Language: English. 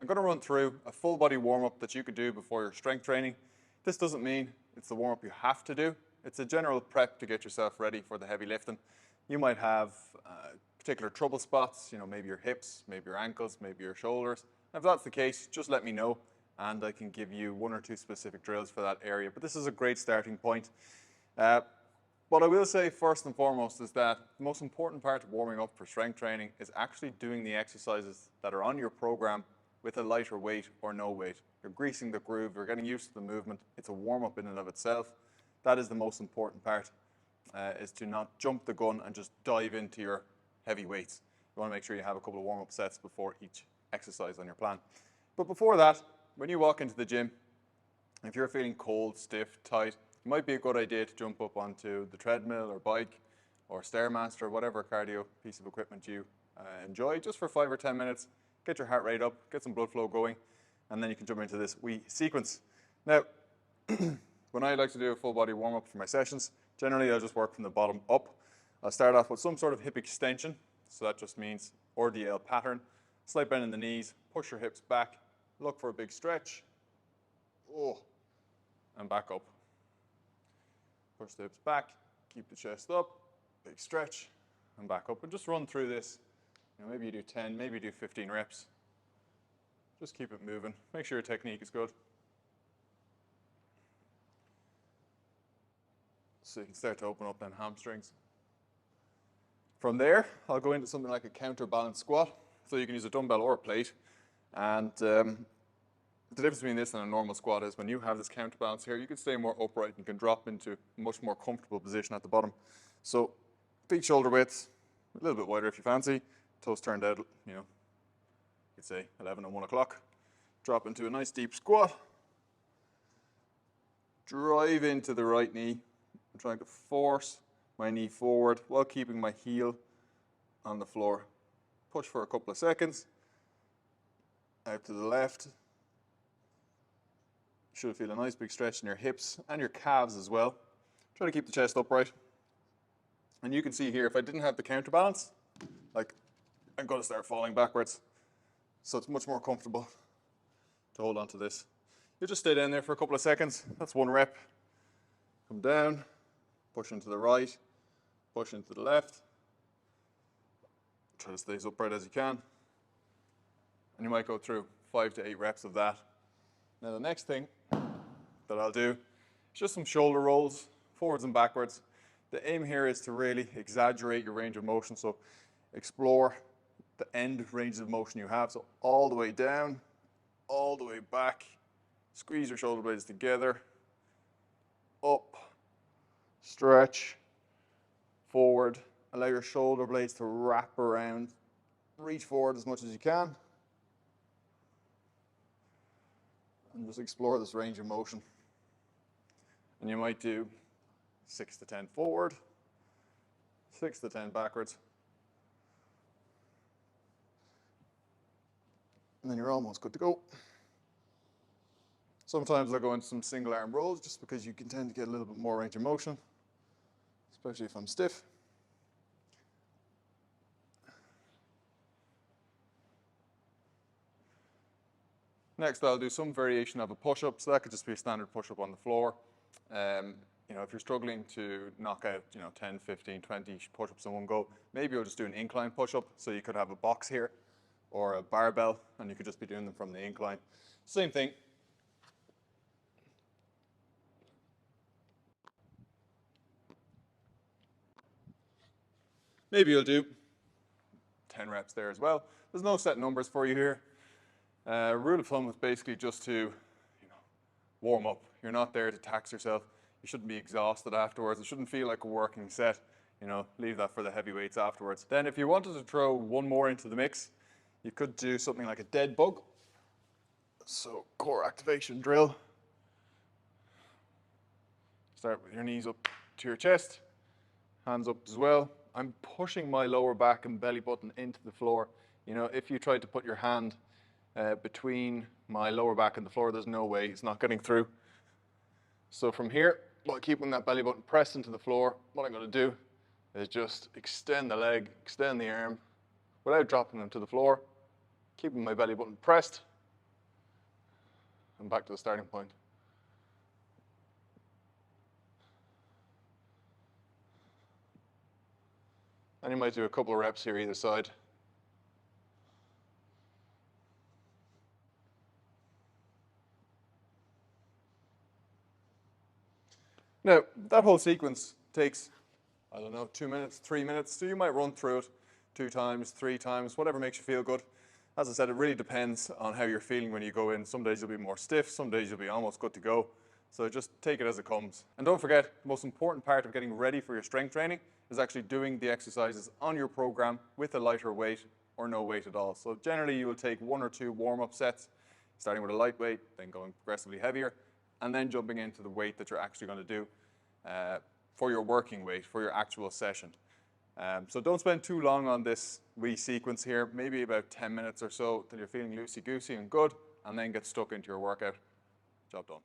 I'm going to run through a full body warm-up that you could do before your strength training. This doesn't mean it's the warm-up you have to do. It's a general prep to get yourself ready for the heavy lifting. You might have particular trouble spots, maybe your hips, maybe your ankles, maybe your shoulders. If that's the case, just let me know and I can give you 1 or 2 specific drills for that area. But this is a great starting point. What I will say first and foremost is that the most important part of warming up for strength training is actually doing the exercises that are on your program with a lighter weight or no weight. You're greasing the groove, you're getting used to the movement. It's a warm-up in and of itself. That is the most important part, is to not jump the gun and just dive into your heavy weights. You want to make sure you have a couple of warm-up sets before each exercise on your plan. But before that, when you walk into the gym, if you're feeling cold, stiff, tight, it might be a good idea to jump up onto the treadmill or bike or Stairmaster, whatever cardio piece of equipment you enjoy, just for 5 or 10 minutes. Get your heart rate up, get some blood flow going, and then you can jump into this wee sequence. Now, when I like to do a full body warm up for my sessions, generally I'll just work from the bottom up. I'll start off with some sort of hip extension. So that just means RDL pattern. Slight bend in the knees, push your hips back, look for a big stretch, and back up. Push the hips back, keep the chest up, big stretch, and back up. And just run through this. Maybe you do 10, maybe you do 15 reps. Just keep it moving. Make sure your technique is good. So you can start to open up them hamstrings. From there, I'll go into something like a counterbalance squat. So you can use a dumbbell or a plate. And the difference between this and a normal squat is when you have this counterbalance here, you can stay more upright and can drop into a much more comfortable position at the bottom. So feet shoulder width, a little bit wider if you fancy. Toes turned out, you could say 11 and 1 o'clock. Drop into a nice deep squat. Drive into the right knee. I'm trying to force my knee forward while keeping my heel on the floor. Push for a couple of seconds. Out to the left. You should feel a nice big stretch in your hips and your calves as well. Try to keep the chest upright. And you can see here, if I didn't have the counterbalance, I'm going to start falling backwards. So it's much more comfortable to hold on to this. You just stay down there for a couple of seconds. That's 1 rep. Come down, push into the right, push into the left. Try to stay as upright as you can. And you might go through 5 to 8 reps of that. Now the next thing that I'll do is just some shoulder rolls, forwards and backwards. The aim here is to really exaggerate your range of motion. So explore the end range of motion you have. So all the way down, all the way back. Squeeze your shoulder blades together. Up, stretch, forward. Allow your shoulder blades to wrap around. Reach forward as much as you can. And just explore this range of motion. And you might do 6 to 10 forward, 6 to 10 backwards. And then you're almost good to go. Sometimes I'll go into some single arm rolls just because you can tend to get a little bit more range of motion, especially if I'm stiff. Next, I'll do some variation of a push-up. So that could just be a standard push-up on the floor. If you're struggling to knock out, 10, 15, 20 push-ups in one go, maybe you'll just do an incline push-up. So you could have a box here or a barbell, and you could just be doing them from the incline. Same thing. Maybe you'll do 10 reps there as well. There's no set numbers for you here. Rule of thumb is basically just to warm up. You're not there to tax yourself. You shouldn't be exhausted afterwards. It shouldn't feel like a working set. Leave that for the heavyweights afterwards. Then if you wanted to throw one more into the mix, you could do something like a dead bug. So core activation drill. Start with your knees up to your chest, hands up as well. I'm pushing my lower back and belly button into the floor. If you tried to put your hand between my lower back and the floor, there's no way, it's not getting through. So from here, while keeping that belly button pressed into the floor, what I'm going to do is just extend the leg, extend the arm, without dropping them to the floor, keeping my belly button pressed, and back to the starting point. And you might do a couple of reps here either side. Now, that whole sequence takes, I don't know, 2 minutes, 3 minutes, so you might run through it 2 times, 3 times, whatever makes you feel good. As I said, it really depends on how you're feeling when you go in. Some days you'll be more stiff, some days you'll be almost good to go. So just take it as it comes. And don't forget, the most important part of getting ready for your strength training is actually doing the exercises on your program with a lighter weight or no weight at all. So generally you will take 1 or 2 warm-up sets, starting with a light weight, then going progressively heavier, and then jumping into the weight that you're actually going to do for your working weight, for your actual session. So don't spend too long on this wee sequence here, maybe about 10 minutes or so till you're feeling loosey-goosey and good, and then get stuck into your workout. Job done.